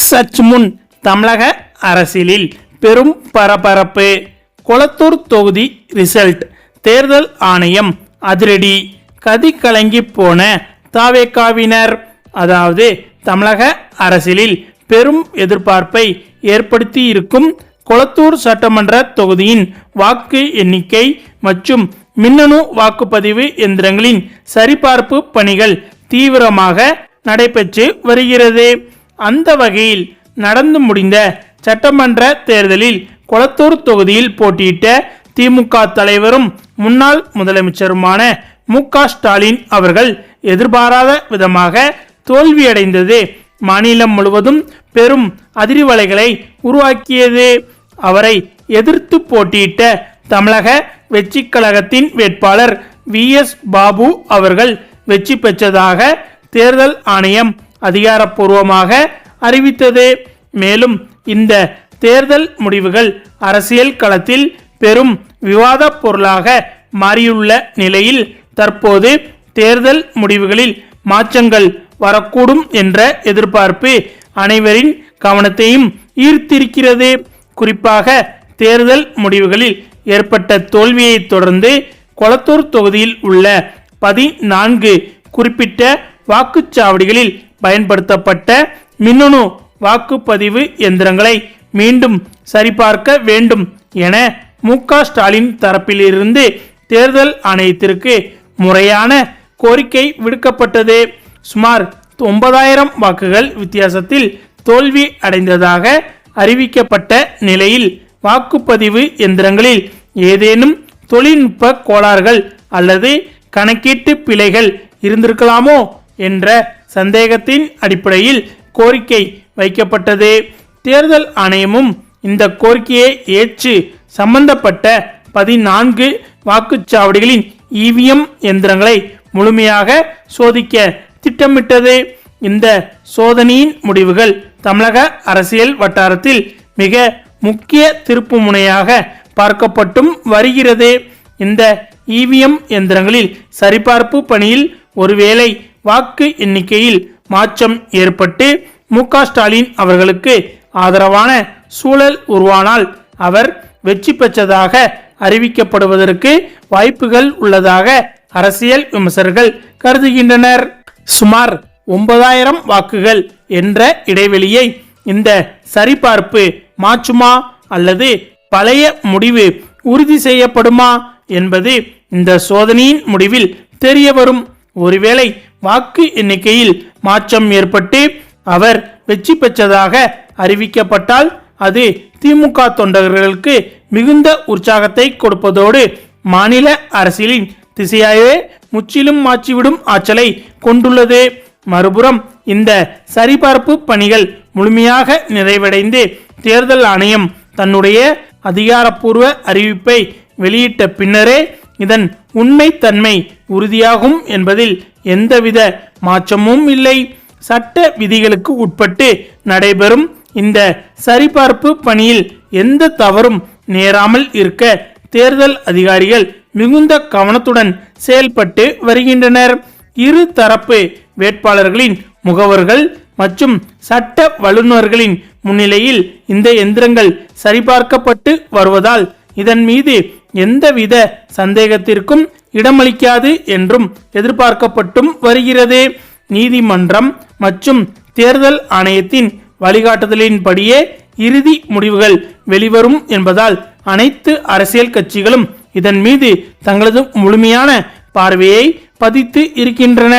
சற்று முன் தமிழக அரசியலில் பெரும் பரபரப்பு. கொளத்தூர் தொகுதி ரிசல்ட். தேர்தல் ஆணையம் அதிரடி. கதி கலங்கி போன தாவேகாவினர். அதாவது தமிழக அரசியலில் பெரும் எதிர்பார்ப்பை ஏற்படுத்தி இருக்கும் கொளத்தூர் சட்டமன்ற தொகுதியின் வாக்கு எண்ணிக்கை மற்றும் மின்னணு வாக்குப்பதிவு எந்திரங்களின் சரிபார்ப்பு பணிகள் தீவிரமாக நடைபெற்று வருகிறது. அந்த வகையில் நடந்து முடிந்த சட்டமன்ற தேர்தலில் கொளத்தூர் தொகுதியில் போட்டியிட்ட திமுக தலைவரும் முன்னாள் முதலமைச்சருமான மு.க. ஸ்டாலின் அவர்கள் எதிர்பாராத விதமாக தோல்வியடைந்தது மாநிலம் முழுவதும் பெரும் அதிர்வலைகளை உருவாக்கியது. அவரை எதிர்த்து போட்டியிட்ட தமிழக வெற்றி கழகத்தின் வேட்பாளர் வி.எஸ். பாபு அவர்கள் வெற்றி பெற்றதாக தேர்தல் ஆணையம் அதிகாரப்பூர்வமாக அறிவித்தது. மேலும் இந்த தேர்தல் முடிவுகள் அரசியல் களத்தில் பெரும் விவாத பொருளாக மாறியுள்ள நிலையில் தற்போது தேர்தல் முடிவுகளில் மாற்றங்கள் வரக்கூடும் என்ற எதிர்பார்ப்பு அனைவரின் கவனத்தையும் ஈர்த்திருக்கிறது. குறிப்பாக தேர்தல் முடிவுகளில் ஏற்பட்ட தோல்வியை தொடர்ந்து கொளத்தூர் தொகுதியில் உள்ள 14 குறிப்பிட்ட வாக்குச்சாவடிகளில் பயன்படுத்தப்பட்ட மின்னணு வாக்குப்பதிவு எந்திரங்களை மீண்டும் சரிபார்க்க வேண்டும் என மு.க. ஸ்டாலின் தரப்பிலிருந்து தேர்தல் ஆணையத்திற்கு முறையான கோரிக்கை விடுக்கப்பட்டது. சுமார் 9000 வாக்குகள் வித்தியாசத்தில் தோல்வி அடைந்ததாக அறிவிக்கப்பட்ட நிலையில் வாக்குப்பதிவு எந்திரங்களில் ஏதேனும் தொழில்நுட்ப கோளாறுகள் அல்லது கணக்கீட்டு பிழைகள் இருந்திருக்கலாமோ என்ற சந்தேகத்தின் அடிப்படையில் கோரிக்கை வைக்கப்பட்டது. தேர்தல் ஆணையமும் இந்த கோரிக்கையை ஏற்று சம்பந்தப்பட்ட 14 வாக்குச்சாவடிகளின் இவிஎம் எந்திரங்களை முழுமையாக சோதிக்க திட்டமிட்டது. இந்த சோதனையின் முடிவுகள் தமிழக அரசியல் வட்டாரத்தில் மிக முக்கிய திருப்பு முனையாக பார்க்கப்பட்டும் வருகிறது. இந்த இவிஎம் எந்திரங்களில் சரிபார்ப்பு பணியில் ஒருவேளை வாக்கு எண்ணிக்கையில் மாற்றம் ஏற்பட்டு மு.க. ஸ்டாலின் அவர்களுக்கு ஆதரவான சூழல் உருவானால் அவர் வெற்றி பெற்றதாக அறிவிக்கப்படுவதற்கு வாய்ப்புகள் உள்ளதாக அரசியல் விமர்சகர்கள் கருதுகின்றனர். சுமார் 9000 வாக்குகள் என்ற இடைவெளியை இந்த சரிபார்ப்பு மாற்றுமா அல்லது பழைய முடிவு உறுதி செய்யப்படுமா என்பது இந்த சோதனையின் முடிவில் தெரிய வரும். ஒருவேளை வாக்கு எண்ணிக்கையில் மாற்றம் ஏற்பட்டு அவர் வெற்றி பெற்றதாக அறிவிக்கப்பட்டால் அது திமுக தொண்டர்களுக்கு மிகுந்த உற்சாகத்தை கொடுப்பதோடு மாநில அரசியலின் திசையாகவே முற்றிலும் மாற்றிவிடும் ஆற்றலை கொண்டுள்ளது. மறுபுறம் இந்த சரிபார்ப்பு பணிகள் முழுமையாக நிறைவடைந்து தேர்தல் ஆணையம் தன்னுடைய அதிகாரப்பூர்வ அறிவிப்பை வெளியிட்ட பின்னரே இதன் உண்மைத்தன்மை உறுதியாகும் என்பதில் எந்தவித மாற்றமும் இல்லை. சட்ட விதிகளுக்கு உட்பட்டு நடைபெறும் இந்த சரிபார்ப்பு பணியில் எந்த தவறும் நேராமல் இருக்க தேர்தல் அதிகாரிகள் மிகுந்த கவனத்துடன் செயல்பட்டு வருகின்றனர். இரு தரப்பு வேட்பாளர்களின் முகவர்கள் மற்றும் சட்ட வல்லுநர்களின் முன்னிலையில் இந்த எந்திரங்கள் சரிபார்க்கப்பட்டு வருவதால் இதன் மீது எந்தவித சந்தேகத்திற்கும் இடமளிக்காது என்றும் எதிர்பார்க்கப்பட்டும் வருகிறது. நீதிமன்றம் மற்றும் தேர்தல் ஆணையத்தின் வழிகாட்டுதலின்படியே இறுதி முடிவுகள் வெளிவரும் என்பதால் அனைத்து அரசியல் கட்சிகளும் இதன் மீது தங்களது முழுமையான பார்வையை பதித்து இருக்கின்றன.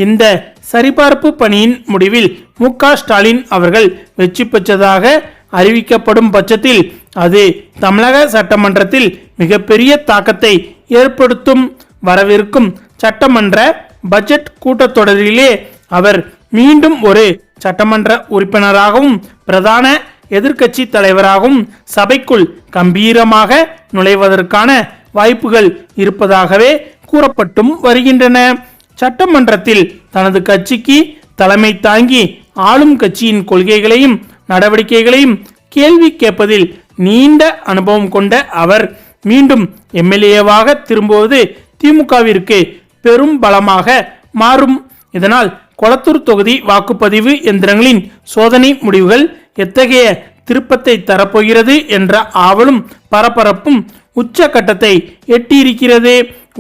இந்த சரிபார்ப்பு பணியின் முடிவில் மு.க. ஸ்டாலின் அவர்கள் வெற்றி பெற்றதாக அறிவிக்கப்படும் பட்சத்தில் அது தமிழக சட்டமன்றத்தில் மிகப்பெரிய தாக்கத்தை ஏற்படுத்தும். வரவிருக்கும் சட்டமன்ற பட்ஜெட் கூட்டத்தொடரிலே அவர் மீண்டும் ஒரு சட்டமன்ற உறுப்பினராகவும் பிரதான எதிர்க்கட்சி தலைவராகவும் சபைக்குள் கம்பீரமாக நுழைவதற்கான வாய்ப்புகள் இருப்பதாகவே கூறப்பட்டும் வருகின்றன. சட்டமன்றத்தில் தனது கட்சிக்கு தலைமை தாங்கி ஆளும் கட்சியின் கொள்கைகளையும் நடவடிக்கைகளையும் கேள்வி கேட்பதில் நீண்ட அனுபவம் கொண்ட அவர் மீண்டும் எம்எல்ஏவாக திரும்புவது திமுகவிற்கு பெரும் பலமாக மாறும். இதனால் கொளத்தூர் தொகுதி வாக்குப்பதிவு எந்திரங்களின் சோதனை முடிவுகள் எத்தகைய திருப்பத்தை தரப்போகிறது என்ற ஆவலும் பரபரப்பும் உச்சகட்டத்தை எட்டியிருக்கிறது.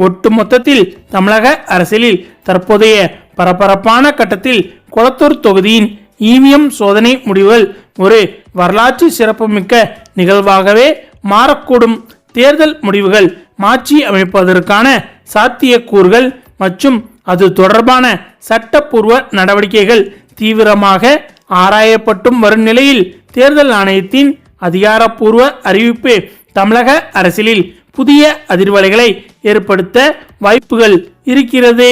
ஒட்டுமொத்தத்தில் தமிழக அரசியலில் தற்போதைய பரபரப்பான கட்டத்தில் கொளத்தூர் தொகுதியின் இவிஎம் சோதனை முடிவுகள் ஒரு வரலாற்று சிறப்புமிக்க நிகழ்வாகவே மாறக்கூடும். தேர்தல் முடிவுகள் மாற்றி அமைப்பதற்கான சாத்தியக்கூறுகள் மற்றும் அது தொடர்பான சட்டப்பூர்வ நடவடிக்கைகள் தீவிரமாக ஆராயப்பட்டும் வரும் நிலையில் தேர்தல் ஆணையத்தின் அதிகாரப்பூர்வ அறிவிப்பு தமிழக அரசியலில் புதிய அதிர்வலைகளை ஏற்படுத்த வாய்ப்புகள் இருக்கிறது.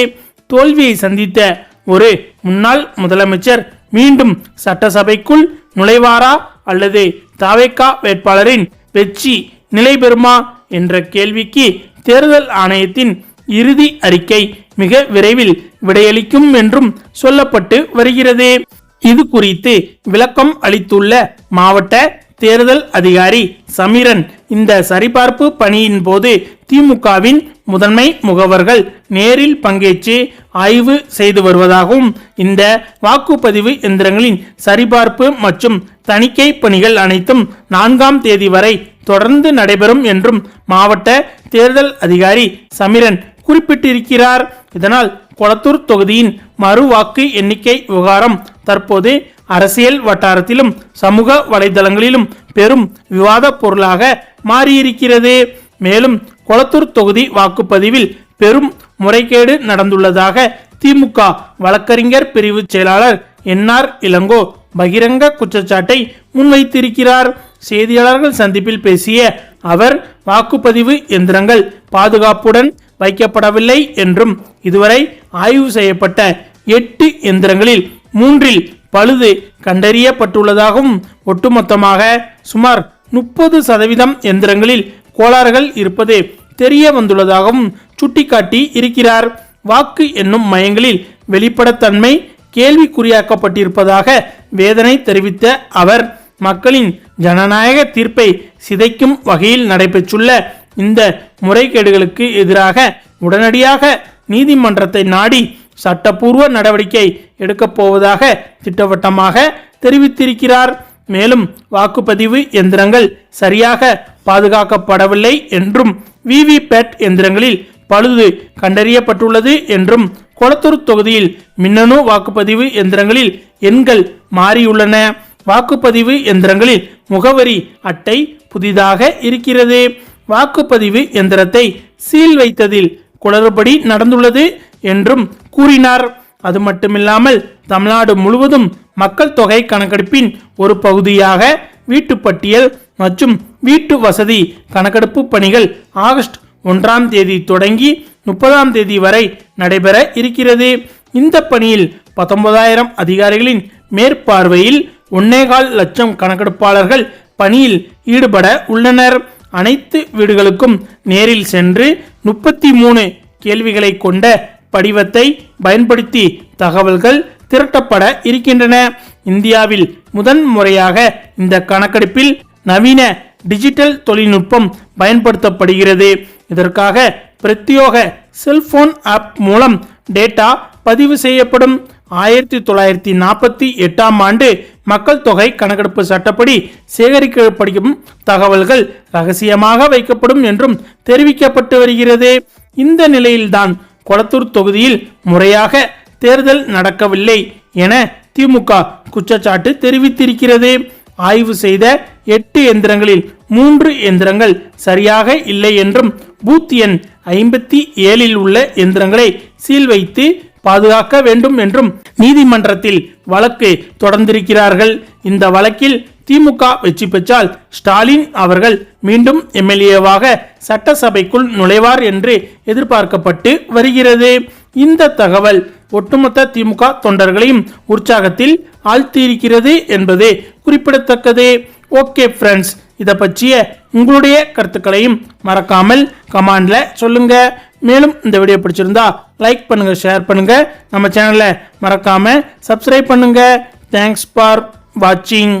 தோல்வியை சந்தித்த ஒரு முன்னாள் முதலமைச்சர் மீண்டும் சட்டசபைக்குள் நுழைவாரா அல்லது தாவேகா வேட்பாளரின் வெற்றி நிலை பெறுமா என்ற கேள்விக்கு தேர்தல் ஆணையத்தின் இறுதி அறிக்கை மிக விரைவில் விடையளிக்கும் என்றும் சொல்லப்பட்டு வருகிறது. இது குறித்து விளக்கம் அளித்துள்ள மாவட்ட தேர்தல் அதிகாரி சமீரன், இந்த சரிபார்ப்பு பணியின் போது திமுகவின் முதன்மை முகவர்கள் நேரில் பங்கேற்று ஆய்வு செய்து வருவதாகவும் இந்த வாக்குப்பதிவு எந்திரங்களின் சரிபார்ப்பு மற்றும் தணிக்கை பணிகள் அனைத்தும் 4ஆம் தேதி வரை தொடர்ந்து நடைபெறும் என்றும் மாவட்ட தேர்தல் அதிகாரி சமீரன் குறிப்பிட்டிருக்கிறார். இதனால் கொளத்தூர் தொகுதியின் மறு வாக்கு எண்ணிக்கை விவகாரம் தற்போது அரசியல் வட்டாரத்திலும் சமூக வலைதளங்களிலும் பெரும் விவாத பொருளாக மாறியிருக்கிறது. மேலும் கொளத்தூர் தொகுதி வாக்குப்பதிவில் பெரும் முறைகேடு நடந்துள்ளதாக திமுக வழக்கறிஞர் பிரிவு செயலாளர் என்ஆர் இளங்கோ பகிரங்க குற்றச்சாட்டை முன்வைத்திருக்கிறார். செய்தியாளர்கள் சந்திப்பில் பேசிய அவர், வாக்குப்பதிவு எந்திரங்கள் பாதுகாப்புடன் வைக்கப்படவில்லை என்றும் இதுவரை ஆய்வு செய்யப்பட்ட 8 எந்திரங்களில் 3இல் பழுது கண்டறியப்பட்டுள்ளதாகவும் ஒட்டுமொத்தமாக சுமார் 30% எந்திரங்களில் கோளாறுகள் இருப்பது தெரிய வந்துள்ளதாகவும் சுட்டிக்காட்டி இருக்கிறார். வாக்கு எண்ணும் மையங்களில் வெளிப்படத்தன்மை கேள்விக்குறியாக்கப்பட்டிருப்பதாக வேதனை தெரிவித்த அவர், மக்களின் ஜனநாயக தீர்ப்பை சிதைக்கும் வகையில் நடைபெற்றுள்ள இந்த முறைகேடுகளுக்கு எதிராக உடனடியாக நீதிமன்றத்தை நாடி சட்டப்பூர்வ நடவடிக்கை எடுக்கப் போவதாக திட்டவட்டமாக தெரிவித்திருக்கிறார். மேலும் வாக்குப்பதிவு எந்திரங்கள் சரியாக பாதுகாக்கப்படவில்லை என்றும் விவிபேட் எந்திரங்களில் பழுது கண்டறியப்பட்டுள்ளது என்றும் கொளத்தூர் தொகுதியில் மின்னணு வாக்குப்பதிவு எந்திரங்களில் எண்கள் மாறியுள்ளன. வாக்குப்பதிவு எந்திரங்களில் முகவரி அட்டை புதிதாக இருக்கிறது. வாக்குப்பதிவு எந்திரத்தை சீல் வைத்ததில் குளறுபடி நடந்துள்ளது என்றும் கூறினார். அது மட்டுமில்லாமல் தமிழ்நாடு முழுவதும் மக்கள் தொகை கணக்கெடுப்பின் ஒரு பகுதியாக வீட்டுப்பட்டியல் மற்றும் வீட்டு வசதி கணக்கெடுப்பு பணிகள் ஆகஸ்ட் 1ஆம் தேதி தொடங்கி 30ஆம் தேதி வரை நடைபெற இருக்கிறது. இந்த பணியில் 19,000 அதிகாரிகளின் மேற்பார்வையில் 1.25 லட்சம் கணக்கெடுப்பாளர்கள் பணியில் ஈடுபட உள்ளனர். அனைத்து வீடுகளுக்கும் நேரில் சென்று 33 கேள்விகளை கொண்ட படிவத்தை பயன்படுத்தி தகவல்கள் திரட்டப்பட இருக்கின்றன. இந்தியாவில் முதன்முறையாக இந்த கணக்கெடுப்பில் நவீன டிஜிட்டல் தொழில்நுட்பம் பயன்படுத்தப்படுகிறது. இதற்காக பிரத்யோக செல்போன் ஆப் மூலம் டேட்டா பதிவு செய்யப்படும். 1948ஆம் ஆண்டு மக்கள் தொகை கணக்கெடுப்பு சட்டப்படி சேகரிக்கப்படும் தகவல்கள் ரகசியமாக வைக்கப்படும் என்றும் தெரிவிக்கப்பட்டு வருகிறது. இந்த நிலையில்தான் கொளத்தூர் தொகுதியில் முறையாக தேர்தல் நடக்கவில்லை என திமுக குற்றச்சாட்டு தெரிவித்திருக்கிறது. ஆய்வு செய்த 8 எந்திரங்களில் 3 எந்திரங்கள் சரியாக இல்லை என்றும் பூத் எண் 57இல் உள்ள எந்திரங்களை சீல் வைத்து பாதுகாக்க வேண்டும் என்றும் நீதிமன்றத்தில் வழக்கு தொடர்ந்திருக்கிறார்கள். இந்த வழக்கில் திமுக வெற்றி பெற்றால் ஸ்டாலின் அவர்கள் மீண்டும் எம்எல்ஏவாக சட்டசபைக்குள் நுழைவார் என்று எதிர்பார்க்கப்பட்டு வருகிறது. இந்த தகவல் ஒட்டுமொத்த திமுக தொண்டர்களையும் உற்சாகத்தில் ஆழ்த்தியிருக்கிறது என்பது குறிப்பிடத்தக்கது. ஓகே ஃப்ரெண்ட்ஸ், இதை பற்றிய உங்களுடைய கருத்துக்களையும் மறக்காமல் கமெண்ட்ல சொல்லுங்க. மேலும் இந்த வீடியோ பிடிச்சிருந்தா லைக் பண்ணுங்க, ஷேர் பண்ணுங்க, நம்ம சேனலை மறக்காம சப்ஸ்கிரைப் பண்ணுங்க. தேங்க்ஸ் ஃபார் வாட்சிங்.